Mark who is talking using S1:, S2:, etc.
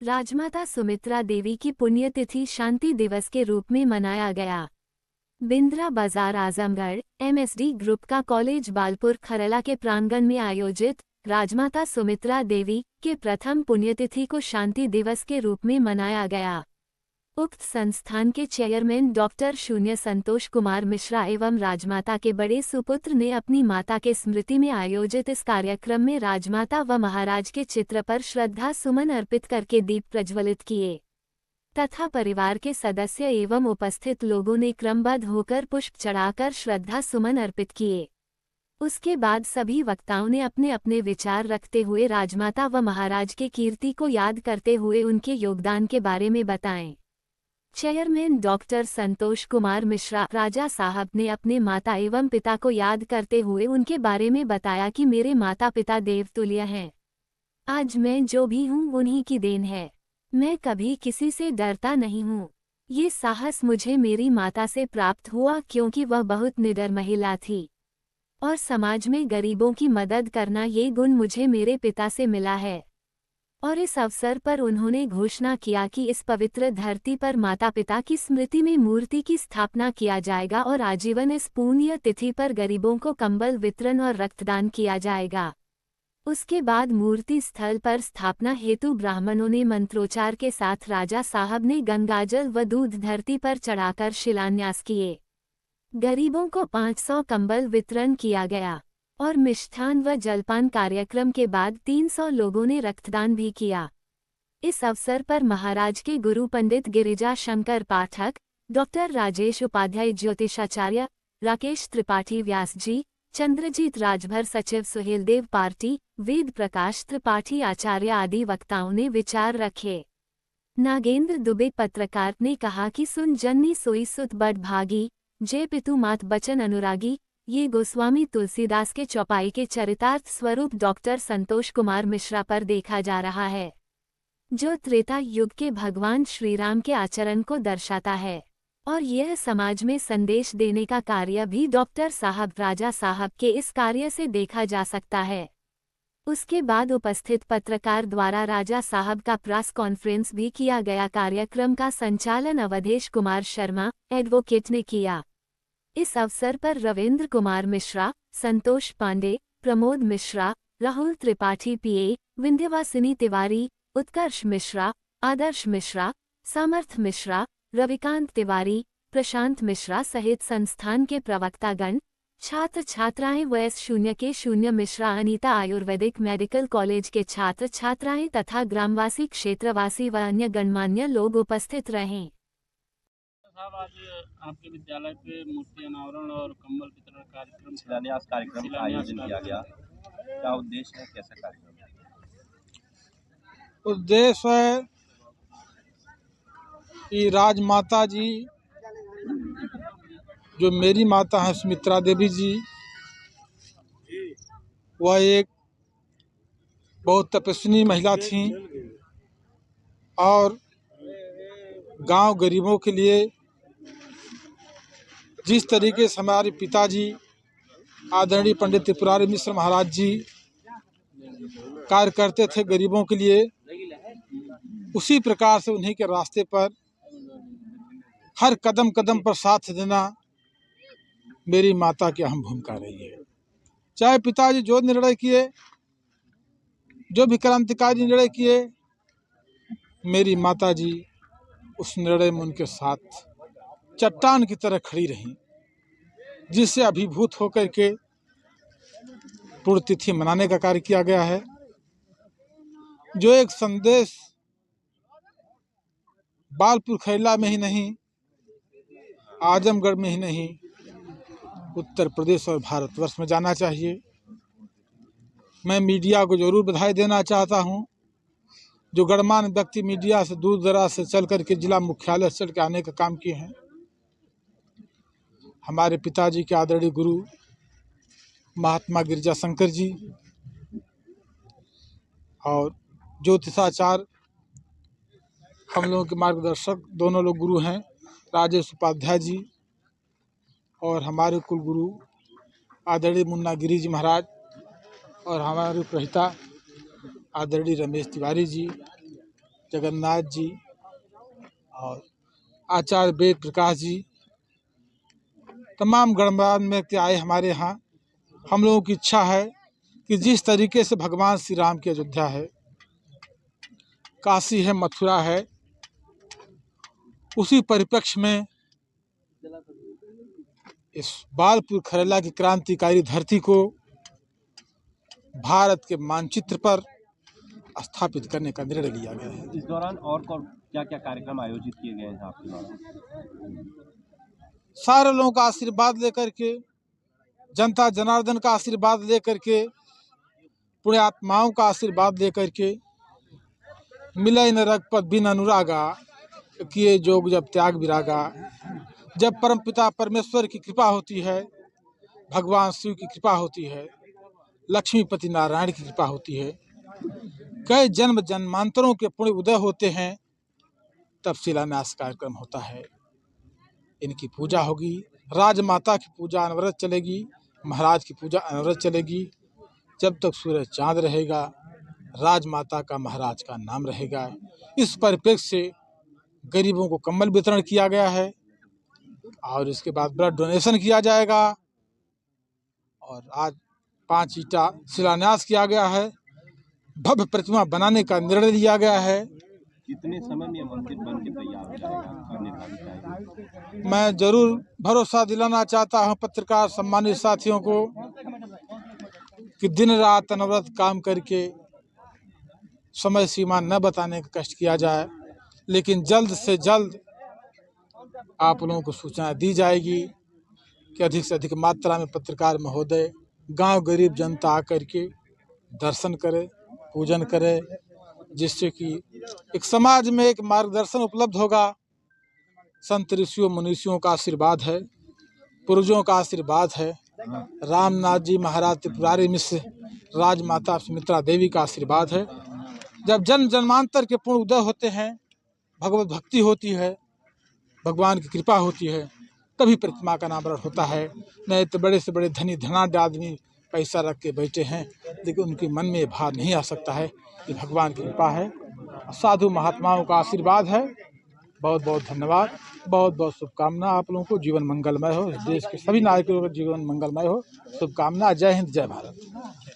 S1: राजमाता सुमित्रा देवी की पुण्यतिथि शांति दिवस के रूप में मनाया गया। बिंद्रा बाजार आजमगढ़ एमएसडी ग्रुप का कॉलेज बालपुर खरला के प्रांगण में आयोजित राजमाता सुमित्रा देवी के प्रथम पुण्यतिथि को शांति दिवस के रूप में मनाया गया। उक्त संस्थान के चेयरमैन डॉक्टर शून्य संतोष कुमार मिश्रा एवं राजमाता के बड़े सुपुत्र ने अपनी माता के स्मृति में आयोजित इस कार्यक्रम में राजमाता व महाराज के चित्र पर श्रद्धा सुमन अर्पित करके दीप प्रज्वलित किए तथा परिवार के सदस्य एवं उपस्थित लोगों ने क्रमबद्ध होकर पुष्प चढ़ाकर श्रद्धा सुमन अर्पित किए। उसके बाद सभी वक्ताओं ने अपने अपने विचार रखते हुए राजमाता व महाराज के कीर्ति को याद करते हुए उनके योगदान के बारे में बताएं। चेयरमैन डॉक्टर संतोष कुमार मिश्रा राजा साहब ने अपने माता एवं पिता को याद करते हुए उनके बारे में बताया कि मेरे माता पिता देवतुल्य हैं। आज मैं जो भी हूँ उन्हीं की देन है। मैं कभी किसी से डरता नहीं हूँ। ये साहस मुझे मेरी माता से प्राप्त हुआ क्योंकि वह बहुत निडर महिला थी और समाज में गरीबों की मदद करना ये गुण मुझे मेरे पिता से मिला है। और इस अवसर पर उन्होंने घोषणा किया कि इस पवित्र धरती पर माता पिता की स्मृति में मूर्ति की स्थापना किया जाएगा और आजीवन इस पुण्य तिथि पर गरीबों को कंबल वितरण और रक्तदान किया जाएगा। उसके बाद मूर्ति स्थल पर स्थापना हेतु ब्राह्मणों ने मंत्रोच्चार के साथ राजा साहब ने गंगाजल व दूध धरती पर चढ़ाकर शिलान्यास किए। गरीबों को 500 कंबल वितरण किया गया और मिष्ठान व जलपान कार्यक्रम के बाद 300 लोगों ने रक्तदान भी किया। इस अवसर पर महाराज के गुरु पंडित गिरिजा शंकर पाठक, डॉक्टर राजेश उपाध्याय ज्योतिषाचार्य, राकेश त्रिपाठी व्यास जी, चंद्रजीत राजभर सचिव सुहेलदेव पार्टी, वेद प्रकाश त्रिपाठी आचार्य आदि वक्ताओं ने विचार रखे। नागेंद्र दुबे पत्रकार ने कहा कि सुन जननी सोई सुत बड़ भागी, जय पितु मात बचन अनुरागी। ये गोस्वामी तुलसीदास के चौपाई के चरितार्थ स्वरूप डॉक्टर संतोष कुमार मिश्रा पर देखा जा रहा है, जो त्रेता युग के भगवान श्रीराम के आचरण को दर्शाता है और यह समाज में संदेश देने का कार्य भी डॉक्टर साहब राजा साहब के इस कार्य से देखा जा सकता है। उसके बाद उपस्थित पत्रकार द्वारा राजा साहब का प्रेस कॉन्फ्रेंस भी किया गया। कार्यक्रम का संचालन अवधेश कुमार शर्मा एडवोकेट ने किया। इस अवसर पर रविंद्र कुमार मिश्रा, संतोष पांडे, प्रमोद मिश्रा, राहुल त्रिपाठी पीए, विंध्यवासिनी तिवारी, उत्कर्ष मिश्रा, आदर्श मिश्रा, सामर्थ मिश्रा, रविकांत तिवारी, प्रशांत मिश्रा सहित संस्थान के प्रवक्तागण, छात्र छात्राएं वयस 0 के 0 मिश्रा अनीता आयुर्वेदिक मेडिकल कॉलेज के छात्र छात्राएं तथा ग्रामवासी क्षेत्रवासी व अन्य गणमान्य लोग उपस्थित रहे।
S2: साहब, आज आपके विद्यालय पे मूर्ति अनावरण और कंबल वितरण कार्यक्रम शिलान्यास कार्यक्रम का आयोजन किया गया। क्या उद्देश्य है, कैसा कार्यक्रम है?
S3: उद्देश्य है कि राजमाता जी जो मेरी माता है सुमित्रा देवी जी, वह एक बहुत तपस्विनी महिला थीं और गांव गरीबों के लिए जिस तरीके से हमारे पिताजी आदरणीय पंडित त्रिपुरारी मिश्र महाराज जी कार्य करते थे गरीबों के लिए, उसी प्रकार से उन्हीं के रास्ते पर हर कदम कदम पर साथ देना मेरी माता की अहम भूमिका रही है। चाहे पिताजी जो निर्णय किए, जो भी क्रांतिकारी निर्णय किए, मेरी माता जी उस निर्णय में उनके साथ चट्टान की तरह खड़ी रहीं, जिससे अभिभूत होकर के पुण्यतिथि मनाने का कार्य किया गया है। जो एक संदेश बालपुर खरला में ही नहीं, आजमगढ़ में ही नहीं, उत्तर प्रदेश और भारतवर्ष में जाना चाहिए। मैं मीडिया को जरूर बधाई देना चाहता हूं, जो गणमान्य व्यक्ति मीडिया से दूर दराज से चल करके जिला मुख्यालय से चल के आने का काम किए हैं। हमारे पिताजी के आदरणीय गुरु महात्मा गिरिजा शंकर जी और ज्योतिषाचार्य हम लोगों के मार्गदर्शक दोनों लोग गुरु हैं, राजेश उपाध्याय जी और हमारे कुल गुरु आदरणीय मुन्ना गिरी जी महाराज और हमारे प्रहिता आदरणीय रमेश तिवारी जी जगन्नाथ जी और आचार्य वेद प्रकाश जी, तमाम गणमान्य व्यक्ति आए हमारे यहाँ। हम लोगों की इच्छा है कि जिस तरीके से भगवान श्री राम की अयोध्या है, काशी है, मथुरा है, उसी परिप्रेक्ष्य में इस बालपुर खरेला की क्रांतिकारी धरती को भारत के मानचित्र पर स्थापित करने का निर्णय लिया गया है।
S4: इस दौरान और क्या क्या कार्यक्रम आयोजित किए गए हैं आपके द्वारा?
S3: सारे लोगों का आशीर्वाद लेकर के, जनता जनार्दन का आशीर्वाद लेकर के, पुण्यात्माओं का आशीर्वाद लेकर के, मिलय न रघुपत बिन अनुरागा, किए जोग जब त्याग विरागा। जब परमपिता परमेश्वर की कृपा होती है, भगवान शिव की कृपा होती है, लक्ष्मीपति नारायण की कृपा होती है, कई जन्म जन्मांतरों के पुण्य उदय होते हैं, तब शिलान्यास कार्यक्रम होता है। इनकी पूजा होगी, राजमाता की पूजा अनवरत चलेगी, महाराज की पूजा अनवरत चलेगी। जब तक सूरज चांद रहेगा, राजमाता का महाराज का नाम रहेगा। इस परिप्रेक्ष्य से गरीबों को कंबल वितरण किया गया है और इसके बाद ब्लड डोनेशन किया जाएगा। और आज 5 ईंटा शिलान्यास किया गया है, भव्य प्रतिमा बनाने का निर्णय लिया गया है।
S4: कितने समय में मंदिर बन के तैयार हो जाएगा निर्धारित है?
S3: मैं जरूर भरोसा दिलाना चाहता हूं पत्रकार सम्मानित साथियों को कि दिन रात अनवरत काम करके समय सीमा न बताने का कष्ट किया जाए, लेकिन जल्द से जल्द आप लोगों को सूचना दी जाएगी कि अधिक से अधिक मात्रा में पत्रकार महोदय गांव गरीब जनता आकर के दर्शन करे, पूजन करे, जिससे कि एक समाज में एक मार्गदर्शन उपलब्ध होगा। संत ऋषियों मनुष्यों का आशीर्वाद है, पूर्वजों का आशीर्वाद है, रामनाथ जी महाराज त्रिपुरारी मिश्र, राजमाता सुमित्रा देवी का आशीर्वाद है। जब जन्म जन्मांतर के पूर्ण उदय होते हैं, भगवत भक्ति होती है, भगवान की कृपा होती है, तभी प्रतिमा का नामकरण होता है। नहीं तो बड़े से बड़े धनी धनाढ्य आदमी पैसा रख के बैठे हैं, लेकिन उनके मन में भाव नहीं आ सकता है कि भगवान की कृपा है, साधु महात्माओं का आशीर्वाद है। बहुत बहुत धन्यवाद, बहुत बहुत शुभकामना। आप लोगों को जीवन मंगलमय हो, देश के सभी नागरिकों का जीवन मंगलमय हो। शुभकामना। जय हिंद, जय भारत।